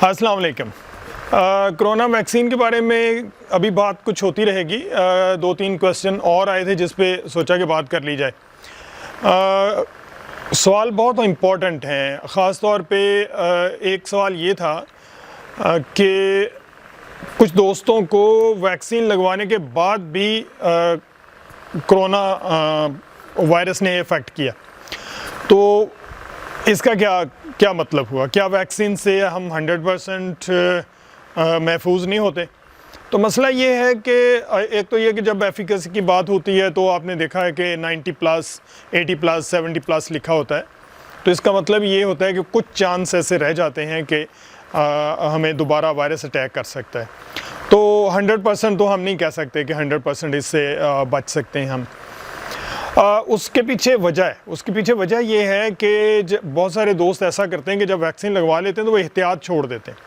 अस्सलाम वालेकुम। Corona vaccine के बारे में अभी बात कुछ होती रहेगी। दो तीन क्वेश्चन और आए थे जिस पे सोचा कि बात कर ली जाए। सवाल बहुत इम्पोर्टेंट हैं। ख़ास तौर पे एक सवाल ये था कि कुछ दोस्तों को वैक्सीन लगवाने के बाद भी कोरोना वायरस ने इफ़ेक्ट किया, तो इसका क्या मतलब हुआ? क्या वैक्सीन से हम 100% महफूज नहीं होते? तो मसला ये है कि एक तो ये कि जब एफिकेसी की बात होती है तो आपने देखा है कि 90+, 80+, 70+ लिखा होता है। तो इसका मतलब ये होता है कि कुछ चांस ऐसे रह जाते हैं कि हमें दोबारा वायरस अटैक कर सकता है। तो 100% तो हम नहीं कह सकते कि 100% इससे बच सकते हैं हम। उसके पीछे वजह ये है कि बहुत सारे दोस्त ऐसा करते हैं कि जब वैक्सीन लगवा लेते हैं तो वो एहतियात छोड़ देते हैं।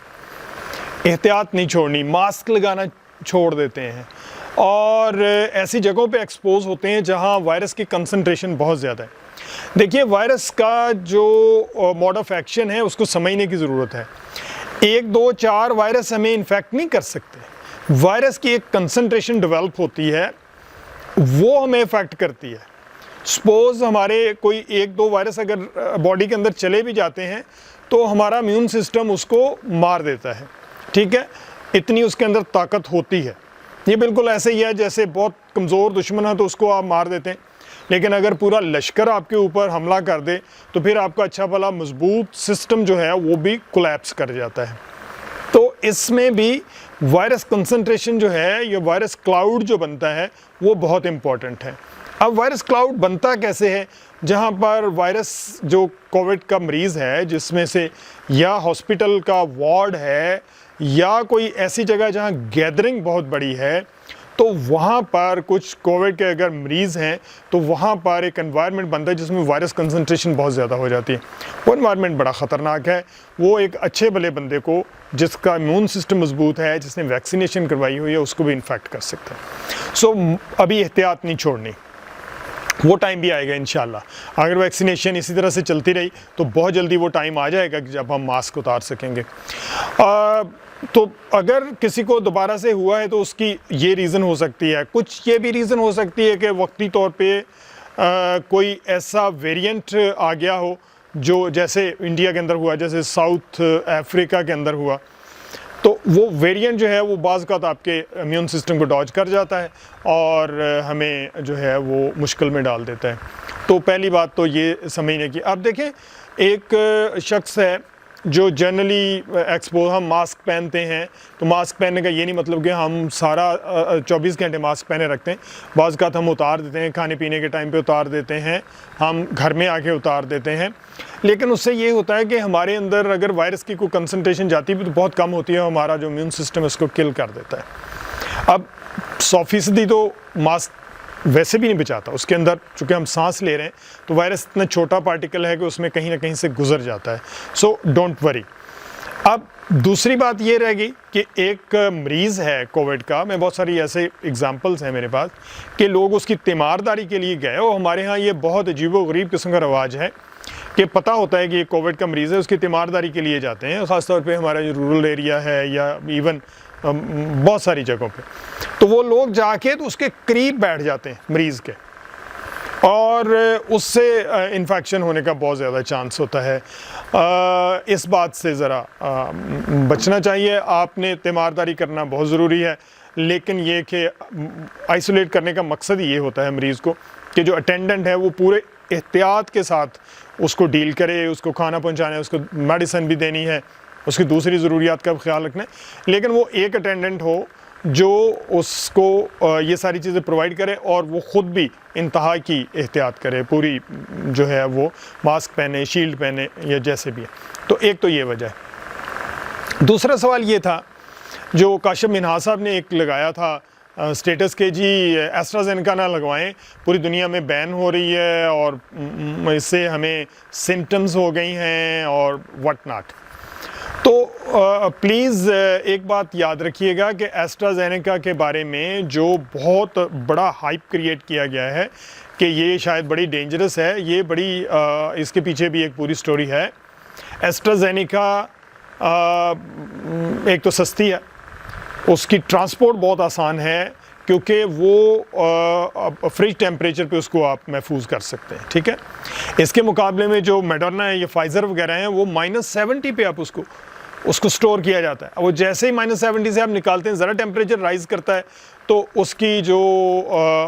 एहतियात नहीं छोड़नी, मास्क लगाना छोड़ देते हैं और ऐसी जगहों पे एक्सपोज होते हैं जहां वायरस की कंसंट्रेशन बहुत ज़्यादा है। देखिए, वायरस का जो मोड ऑफ एक्शन है उसको समझने की ज़रूरत है। 1, 2, 4 वायरस हमें इन्फेक्ट नहीं कर सकते। वायरस की एक कंसंट्रेशन डेवलप होती है, वो हमें इफ़ेक्ट करती है। सपोज़ हमारे कोई 1-2 वायरस अगर बॉडी के अंदर चले भी जाते हैं तो हमारा इम्यून सिस्टम उसको मार देता है, ठीक है? इतनी उसके अंदर ताकत होती है। ये बिल्कुल ऐसे ही है जैसे बहुत कमज़ोर दुश्मन है तो उसको आप मार देते हैं, लेकिन अगर पूरा लश्कर आपके ऊपर हमला कर दे तो फिर आपका अच्छा भला मजबूत सिस्टम जो है वो भी कोलैप्स कर जाता है। तो इसमें भी वायरस कंसंट्रेशन जो है, ये वायरस क्लाउड जो बनता है वो बहुत इम्पॉर्टेंट है। अब वायरस क्लाउड बनता कैसे है? जहाँ पर वायरस जो कोविड का मरीज़ है जिसमें से या हॉस्पिटल का वार्ड है या कोई ऐसी जगह जहाँ गैदरिंग बहुत बड़ी है, तो वहाँ पर कुछ कोविड के अगर मरीज़ हैं तो वहाँ पर एक एनवायरनमेंट बनता है जिसमें वायरस कंसंट्रेशन बहुत ज़्यादा हो जाती है। वो एनवायरनमेंट बड़ा ख़तरनाक है। वो एक अच्छे भले बंदे को जिसका इम्यून सिस्टम मजबूत है, जिसने वैक्सीनेशन करवाई हुई है, उसको भी इन्फेक्ट कर सकता है। सो अभी एहतियात नहीं छोड़नी, वो टाइम भी आएगा इंशाल्लाह। अगर वैक्सीनेशन इसी तरह से चलती रही तो बहुत जल्दी वो टाइम आ जाएगा कि जब हम मास्क उतार सकेंगे। तो अगर किसी को दोबारा से हुआ है तो उसकी ये रीज़न हो सकती है। कुछ ये भी रीज़न हो सकती है कि वक्ती तौर पे कोई ऐसा वेरिएंट आ गया हो जो जैसे इंडिया के अंदर हुआ, जैसे साउथ अफ्रीका के अंदर हुआ, तो वो वेरिएंट जो है वो बाज़ का आपके इम्यून सिस्टम को डॉज कर जाता है और हमें जो है वो मुश्किल में डाल देता है। तो पहली बात तो ये समझने की। अब देखें, एक शख्स है जो जनरली एक्सपोज, हम मास्क पहनते हैं तो मास्क पहनने का ये नहीं मतलब कि हम सारा 24 घंटे मास्क पहने रखते हैं। बाज़ का हम उतार देते हैं, खाने पीने के टाइम पे उतार देते हैं, हम घर में आके उतार देते हैं, लेकिन उससे ये होता है कि हमारे अंदर अगर वायरस की कोई कंसंट्रेशन जाती भी तो बहुत कम होती है, हमारा जो इम्यून सिस्टम है उसको किल कर देता है। अब 100% तो मास्क वैसे भी नहीं बचाता, उसके अंदर चूँकि हम सांस ले रहे हैं तो वायरस इतना छोटा पार्टिकल है कि उसमें कहीं ना कहीं से गुजर जाता है। So don't worry. अब दूसरी बात ये रहेगी कि एक मरीज़ है कोविड का, मैं बहुत सारी ऐसे एग्जांपल्स हैं मेरे पास कि लोग उसकी तीमारदारी के लिए गए, और हमारे यहाँ ये बहुत अजीबो-गरीब किस्म का रवाज है कि पता होता है कि ये कोविड का मरीज़ है, उसकी तीमारदारी के लिए जाते हैं। ख़ासतौर पे हमारा जो रूरल एरिया है या इवन बहुत सारी जगहों पे, तो वो लोग जाके तो उसके करीब बैठ जाते हैं मरीज़ के, और उससे इन्फेक्शन होने का बहुत ज़्यादा चांस होता है। इस बात से ज़रा बचना चाहिए। आपने तीमारदारी करना बहुत ज़रूरी है, लेकिन ये कि आइसोलेट करने का मकसद ये होता है मरीज़ को कि जो अटेंडेंट है वो पूरे एहतियात के साथ उसको डील करे, उसको खाना पहुँचाना है, उसको मेडिसिन भी देनी है, उसकी दूसरी ज़रूरियात का ख्याल रखना है, लेकिन वो एक अटेंडेंट हो जो उसको ये सारी चीज़ें प्रोवाइड करे और वो ख़ुद भी इंतहा की एहतियात करे, पूरी जो है वो मास्क पहने, शील्ड पहने या जैसे भी है। तो एक तो ये वजह है। दूसरा सवाल ये था जो काशिफ मिन्हाज साहब ने एक लगाया था स्टेटस के, जी एस्ट्राजेनेका ना लगवाएं, पूरी दुनिया में बैन हो रही है और इससे हमें सिम्टम्स हो गई हैं और व्हाट नॉट। तो प्लीज़ एक बात याद रखिएगा कि एस्ट्राजेनेका के बारे में जो बहुत बड़ा हाइप क्रिएट किया गया है कि ये शायद बड़ी डेंजरस है, ये बड़ी इसके पीछे भी एक पूरी स्टोरी है। एस्ट्राजेनेका एक तो सस्ती है, उसकी ट्रांसपोर्ट बहुत आसान है क्योंकि वो फ्रिज टेम्परेचर पे उसको आप महफूज कर सकते हैं, ठीक है। इसके मुकाबले में जो मॉडर्ना है, ये फाइज़र वगैरह हैं, वो -70 पे आप उसको स्टोर किया जाता है। वो जैसे ही -70 से आप निकालते हैं, ज़रा टेम्परेचर राइज़ करता है तो उसकी जो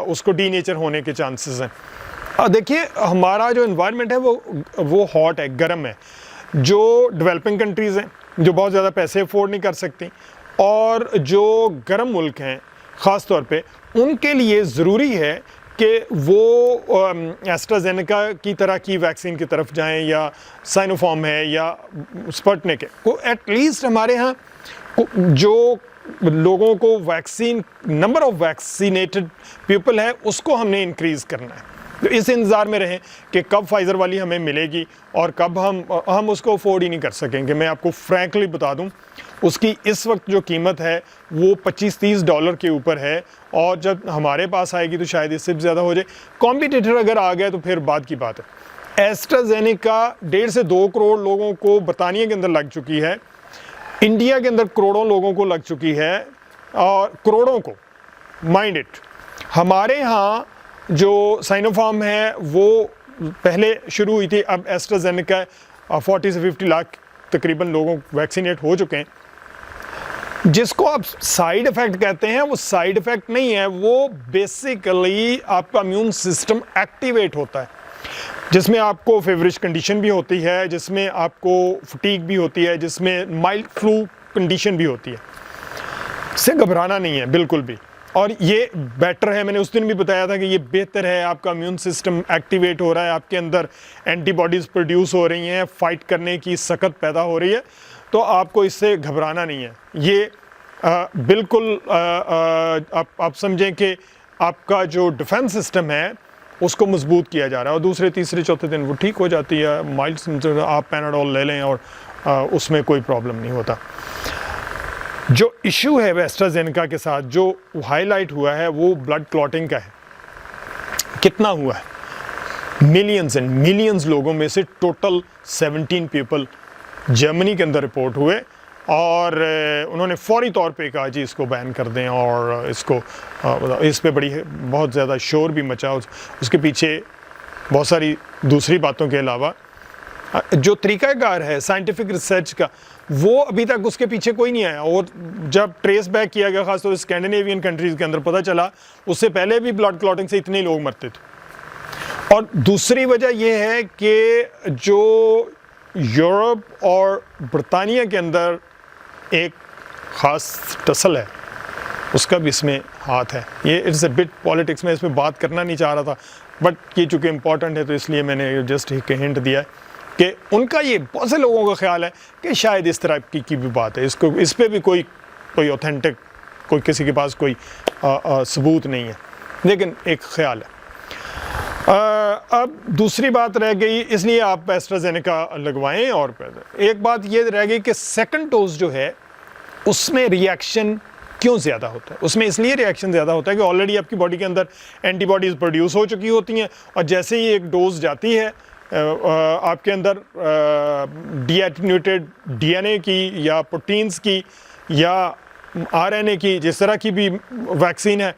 उसको डीनेचर होने के चांसेस हैं। देखिए हमारा जो इन्वायरमेंट है वो हॉट है, गर्म है। जो डेवलपिंग कंट्रीज़ हैं, जो बहुत ज़्यादा पैसे अफोर्ड नहीं कर सकती, और जो गर्म मुल्क हैं ख़ास तौर पे, उनके लिए ज़रूरी है कि वो एस्ट्राजेनेका की तरह की वैक्सीन की तरफ जाएं, या साइनोफार्म है या स्पुतनिक है, को एटलीस्ट हमारे यहाँ जो लोगों को vaccine, number of vaccinated people है, उसको हमने इंक्रीज़ करना है। तो इस इंतज़ार में रहें कि कब फाइज़र वाली हमें मिलेगी और कब हम उसको अफोर्ड ही नहीं कर सकेंगे। मैं आपको फ्रैंकली बता दूं, उसकी इस वक्त जो कीमत है वो $25-30 के ऊपर है, और जब हमारे पास आएगी तो शायद इससे भी ज़्यादा हो जाए। कॉम्पिटिटर अगर आ गया तो फिर बात की बात है। एस्ट्राजेनेका 1.5 से 2 करोड़ लोगों को बरतानिया के अंदर लग चुकी है, इंडिया के अंदर करोड़ों लोगों को लग चुकी है, और करोड़ों को, माइंड इट। हमारे यहाँ जो साइनोफार्म है वो पहले शुरू हुई थी, अब एस्ट्राजेनेका 40 से 50 लाख तकरीबन लोगों वैक्सीनेट हो चुके हैं। जिसको आप साइड इफ़ेक्ट कहते हैं, वो साइड इफ़ेक्ट नहीं है, वो बेसिकली आपका इम्यून सिस्टम एक्टिवेट होता है, जिसमें आपको फेवरिश कंडीशन भी होती है, जिसमें आपको फटीग भी होती है, जिसमें माइल्ड फ्लू कंडीशन भी होती है। इससे घबराना नहीं है बिल्कुल भी, और ये बेटर है। मैंने उस दिन भी बताया था कि ये बेहतर है, आपका इम्यून सिस्टम एक्टिवेट हो रहा है, आपके अंदर एंटीबॉडीज़ प्रोड्यूस हो रही हैं, फाइट करने की सकत पैदा हो रही है, तो आपको इससे घबराना नहीं है। ये बिल्कुल आप समझें कि आपका जो डिफेंस सिस्टम है उसको मजबूत किया जा रहा है, और दूसरे तीसरे चौथे दिन वो ठीक हो जाती है। माइल्ड आप पैनाडोल ले लें और उसमें कोई प्रॉब्लम नहीं होता। जो इशू है एस्ट्राजेनेका के साथ जो हाईलाइट हुआ है वो ब्लड क्लॉटिंग का है। कितना हुआ है? मिलियंस एंड मिलियंस लोगों में से टोटल 17 पीपल जर्मनी के अंदर रिपोर्ट हुए, और उन्होंने फौरी तौर पे कहा जी इसको बैन कर दें, और इसको इस पे बहुत ज़्यादा शोर भी मचा। उसके पीछे बहुत सारी दूसरी बातों के अलावा जो तरीक़ाकार है साइंटिफिक रिसर्च का, वो अभी तक उसके पीछे कोई नहीं आया। और जब ट्रेस बैक किया गया, खासतौर से स्कैंडिनेवियन कंट्रीज़ के अंदर, पता चला उससे पहले भी ब्लड क्लॉटिंग से इतने लोग मरते थे। और दूसरी वजह यह है कि जो यूरोप और बरतानिया के अंदर एक ख़ास टसल है, उसका भी इसमें हाथ है। ये इट्स अ बिट पॉलिटिक्स में इसमें बात करना नहीं चाह रहा था, बट ये चूँकि इम्पॉर्टेंट है तो इसलिए मैंने जस्ट एक हिंट दिया है कि उनका ये बहुत से लोगों का ख्याल है कि शायद इस तरह की भी बात है। इस पे भी कोई ऑथेंटिक, कोई किसी के पास कोई सबूत नहीं है, लेकिन एक ख्याल है। अब दूसरी बात रह गई, इसलिए आप एस्ट्राजेनेका लगवाएं। और एक बात ये रह गई कि सेकंड डोज जो है उसमें रिएक्शन क्यों ज़्यादा होता है? उसमें इसलिए रिएक्शन ज़्यादा होता है कि ऑलरेडी आपकी बॉडी के अंदर एंटीबॉडीज़ प्रोड्यूस हो चुकी होती हैं, और जैसे ही एक डोज जाती है आपके अंदर डीएटिन्यूटेड डीएनए की या प्रोटीन्स की या आरएनए की, जिस तरह की भी वैक्सीन है,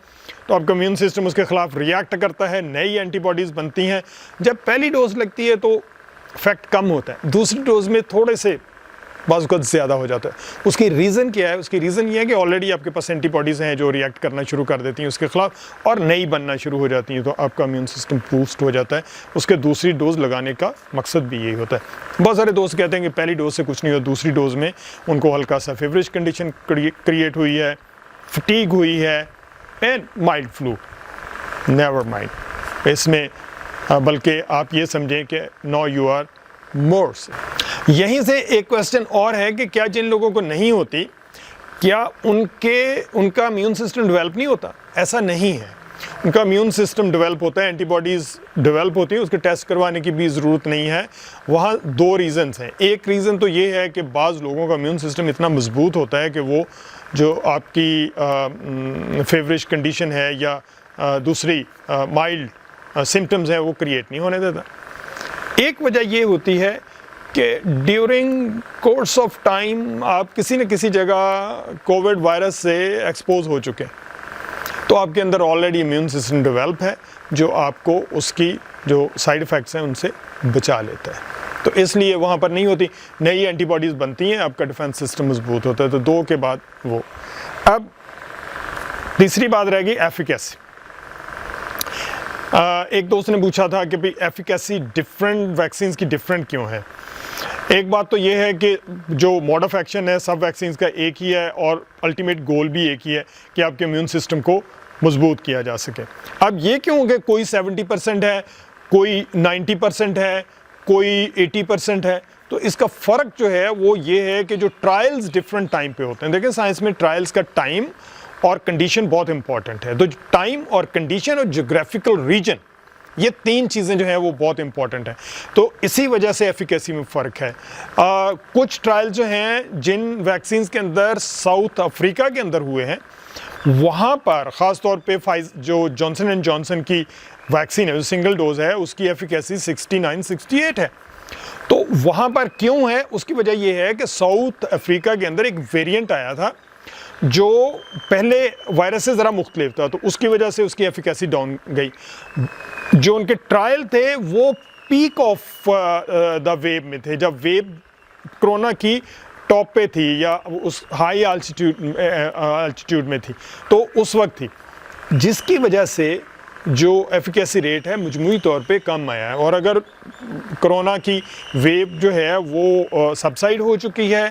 तो आपका इम्यून सिस्टम उसके ख़िलाफ़ रिएक्ट करता है, नई एंटीबॉडीज़ बनती हैं। जब पहली डोज लगती है तो इफेक्ट कम होता है, दूसरी डोज में थोड़े से बाज़ वक़्त ज़्यादा हो जाता है। उसकी रीज़न क्या है? उसकी रीज़न ये है कि ऑलरेडी आपके पास एंटीबॉडीज़ हैं जो रिएक्ट करना शुरू कर देती हैं उसके ख़िलाफ़, और नई बनना शुरू हो जाती हैं, तो आपका इम्यून सिस्टम बूस्ट हो जाता है। उसके दूसरी डोज़ लगाने का मकसद भी यही होता है। बहुत सारे दोस्त कहते हैं कि पहली डोज से कुछ नहीं हुआ, दूसरी डोज़ में उनको हल्का सा फेवरिश कंडीशन क्रिएट हुई है, फटीग हुई है, and mild flu. Never mind, इसमें बल्कि आप ये समझें कि नो यू आर मोर। यहीं से एक क्वेश्चन और है कि क्या जिन लोगों को नहीं होती, क्या उनका इम्यून सिस्टम डेवलप नहीं होता? ऐसा नहीं है, उनका इम्यून सिस्टम डेवलप होता है, एंटीबॉडीज़ डेवलप होती है, उसके टेस्ट करवाने की भी ज़रूरत नहीं है। वहाँ दो रीज़न्स हैं। एक रीज़न तो ये है कि बाज़ लोगों का इम्यून सिस्टम इतना मजबूत होता है कि वो जो आपकी फेवरिश कंडीशन है या दूसरी माइल्ड सिम्टम्स हैं वो क्रिएट नहीं होने देता। एक वजह ये होती है कि ड्यूरिंग कोर्स ऑफ टाइम आप किसी न किसी जगह कोविड वायरस से एक्सपोज हो चुके हैं, तो आपके अंदर ऑलरेडी इम्यून सिस्टम डेवलप है जो आपको उसकी जो साइड इफ़ेक्ट्स हैं उनसे बचा लेता है। तो इसलिए वहाँ पर नहीं होती, नई एंटीबॉडीज़ बनती हैं, आपका डिफेंस सिस्टम मजबूत होता है। तो 2 के बाद वो। अब तीसरी बात रहेगी एफिकेसी। एक दोस्त ने पूछा था कि भाई एफिकेसी डिफरेंट वैक्सीन की डिफरेंट क्यों है। एक बात तो ये है कि जो मोड ऑफ एक्शन है सब वैक्सीन का एक ही है और अल्टीमेट गोल भी एक ही है कि आपके इम्यून सिस्टम को मजबूत किया जा सके। अब ये क्यों कि कोई 70% है, कोई 90% है, कोई 80% है, तो इसका फ़र्क जो है वो ये है कि जो ट्रायल्स डिफरेंट टाइम पे होते हैं। देखिए साइंस में ट्रायल्स का टाइम और कंडीशन बहुत इंपॉर्टेंट है। तो टाइम और कंडीशन और जोग्राफिकल रीजन, ये 3 चीज़ें जो हैं वो बहुत इंपॉर्टेंट है। तो इसी वजह से एफिकेसी में फ़र्क है। कुछ ट्रायल जो हैं जिन वैक्सीन के अंदर साउथ अफ्रीका के अंदर हुए हैं, वहाँ पर ख़ास तौर पे जो जॉनसन एंड जॉनसन की वैक्सीन है, जो सिंगल डोज है, उसकी एफिकेसी 69-68 है। तो वहाँ पर क्यों है, उसकी वजह यह है कि साउथ अफ्रीका के अंदर एक वेरिएंट आया था जो पहले वायरस से ज़रा मुख्तलिफ था, तो उसकी वजह से उसकी एफिकेसी डाउन गई। जो उनके ट्रायल थे वो पीक ऑफ द वेव में थे, जब वेव कोरोना की टॉप पे थी या उस हाई अल्टीट्यूड में थी, तो उस वक्त थी, जिसकी वजह से जो एफिकेसी रेट है मजमूई तौर पे कम आया है। और अगर कोरोना की वेव जो है वो सबसाइड हो चुकी है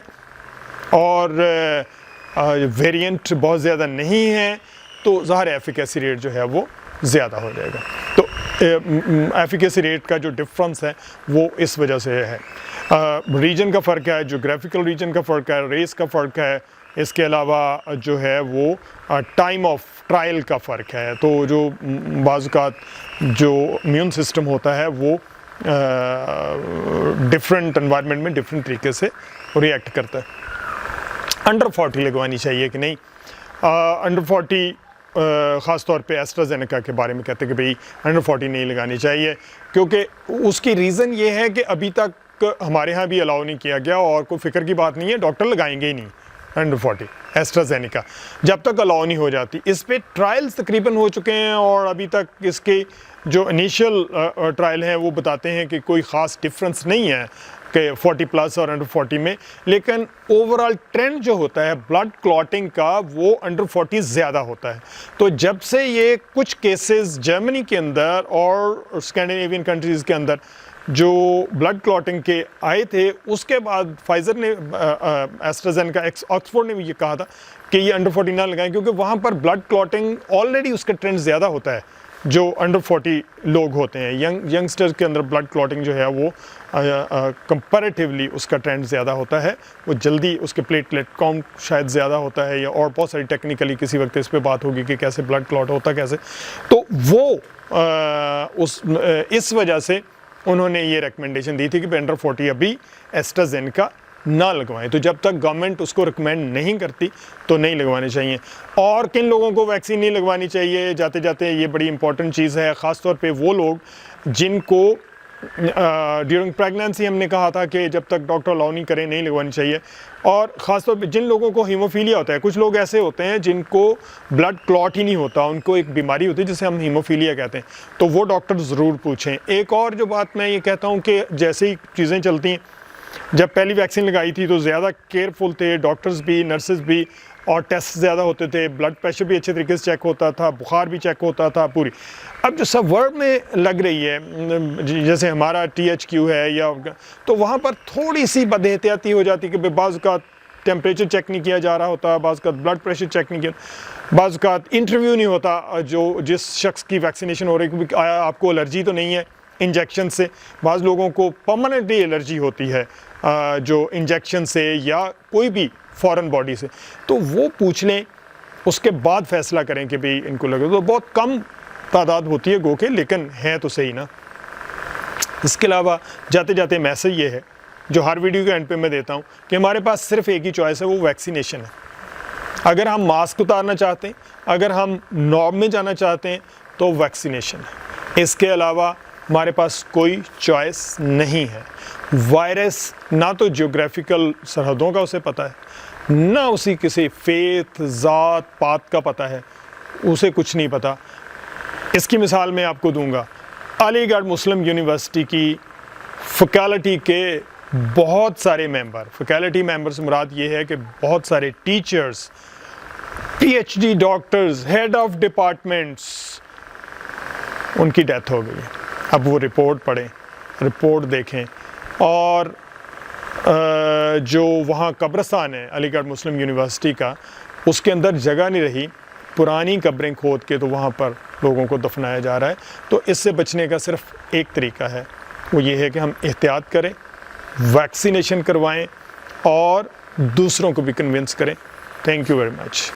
और वेरिएंट बहुत ज़्यादा नहीं है, तो ज़ाहिर एफिकेसी रेट जो है वो ज़्यादा हो जाएगा। तो एफिकेसी रेट का जो डिफरेंस है वो इस वजह से है। रीजन का फ़र्क है, जोग्राफिकल रीजन का फ़र्क है, रेस का फ़र्क है, इसके अलावा जो है वो टाइम ऑफ ट्रायल का फ़र्क है। तो जो बाज़-औक़ात जो इम्यून सिस्टम होता है वो डिफरेंट एनवायरनमेंट में डिफरेंट तरीके से रिएक्ट करता है। अंडर 40 लगवानी चाहिए कि नहीं? अंडर 40 ख़ास तौर पे एस्ट्राजेनेका के बारे में कहते हैं कि भाई अंडर 40 नहीं लगानी चाहिए, क्योंकि उसकी रीज़न ये है कि अभी तक हमारे यहाँ भी अलाउ नहीं किया गया और कोई फ़िक्र की बात नहीं है, डॉक्टर लगाएंगे ही नहीं अंडर 40 एस्ट्राजेनेका जब तक अलाउ नहीं हो जाती। इस पे ट्रायल्स तकरीबन हो चुके हैं और अभी तक इसके जो इनिशियल ट्रायल हैं वो बताते हैं कि कोई ख़ास डिफरेंस नहीं है कि 40+ और अंडर 40 में, लेकिन ओवरऑल ट्रेंड जो होता है ब्लड क्लॉटिंग का वो अंडर 40 ज़्यादा होता है। तो जब से ये कुछ केसेस जर्मनी के अंदर और स्कैंडिनेवियन कंट्रीज़ के अंदर जो ब्लड क्लॉटिंग के आए थे, उसके बाद फाइज़र ने एस्ट्राजेनेका ऑक्सफोर्ड ने भी ये कहा था कि ये अंडर 40 ना लगाएं, क्योंकि वहाँ पर ब्लड क्लॉटिंग ऑलरेडी उसका ट्रेंड ज़्यादा होता है जो अंडर 40 लोग होते हैं। यंगस्टर्स के अंदर ब्लड क्लॉटिंग जो है वो कंपैरेटिवली उसका ट्रेंड ज़्यादा होता है, वो जल्दी उसके प्लेटलेट काउंट शायद ज़्यादा होता है, या और बहुत सारी टेक्निकली किसी वक्त इस पे बात होगी कि कैसे ब्लड क्लॉट होता कैसे। तो वो इस वजह से उन्होंने ये रिकमेंडेशन दी थी कि अंडर 40 अभी एस्ट्राजेनेका ना लगवाएं। तो जब तक गवर्नमेंट उसको रिकमेंड नहीं करती तो नहीं लगवाने चाहिए। और किन लोगों को वैक्सीन नहीं लगवानी चाहिए, जाते जाते ये बड़ी इंपॉर्टेंट चीज़ है, ख़ास तौर पे वो लोग जिनको ड्यूरिंग प्रेगनेंसी हमने कहा था कि जब तक डॉक्टर अलाउ नहीं करें नहीं लगवानी चाहिए। और ख़ास तौर पे जिन लोगों को हीमोफीलिया होता है, कुछ लोग ऐसे होते हैं जिनको ब्लड क्लॉट ही नहीं होता, उनको एक बीमारी होती है जिसे हम हीमोफीलिया कहते हैं, तो वो डॉक्टर ज़रूर पूछें। एक और जो बात मैं ये कहता हूँ कि जैसे ही चीज़ें चलती हैं, जब पहली वैक्सीन लगाई थी तो ज़्यादा केयरफुल थे डॉक्टर्स भी, नर्सेज भी, और टेस्ट ज़्यादा होते थे, ब्लड प्रेशर भी अच्छे तरीके से चेक होता था, बुखार भी चेक होता था पूरी। अब जो सब वर्ल्ड में लग रही है, जैसे हमारा THQ है या, तो वहाँ पर थोड़ी सी बदएहतियाती हो जाती कि बाज़ का टेम्परेचर चेक नहीं किया जा रहा होता, बाज़ का ब्लड प्रेशर चेक नहीं किया, बाज़ का इंटरव्यू नहीं होता जो जिस शख्स की वैक्सीनेशन हो रही है, आपको एलर्जी तो नहीं है इंजेक्शन से। बाज़ लोगों को परमानेंटली एलर्जी होती है जो इंजेक्शन से या कोई भी फॉरेन बॉडी से, तो वो पूछ लें, उसके बाद फैसला करें कि भाई इनको लगे। तो बहुत कम तादाद होती है गो के, लेकिन है तो सही ना। इसके अलावा जाते जाते मैसेज ये है जो हर वीडियो के एंड पे मैं देता हूँ कि हमारे पास सिर्फ एक ही चॉइस है, वो वैक्सीनेशन है। अगर हम मास्क उतारना चाहते हैं, अगर हम नॉर्म में जाना चाहते हैं, तो वैक्सीनेशन है। इसके अलावा हमारे पास कोई चॉइस नहीं है। वायरस ना तो जियोग्राफिकल सरहदों का उसे पता है, ना उसी किसी फेथ, ज़ात, पात का पता है, उसे कुछ नहीं पता। इसकी मिसाल मैं आपको दूंगा, अलीगढ़ मुस्लिम यूनिवर्सिटी की फैकल्टी के बहुत सारे मेंबर, फैकल्टी मेंबर से मुराद ये है कि बहुत सारे teachers, PhD doctors, head of departments, उनकी डेथ हो गई। अब वो रिपोर्ट पढ़ें, रिपोर्ट देखें, और जो वहाँ कब्रिस्तान है अलीगढ़ मुस्लिम यूनिवर्सिटी का, उसके अंदर जगह नहीं रही, पुरानी कब्रें खोद के तो वहाँ पर लोगों को दफनाया जा रहा है। तो इससे बचने का सिर्फ एक तरीका है, वो ये है कि हम एहतियात करें, वैक्सीनेशन करवाएं और दूसरों को भी कन्विंस करें। Thank you very much.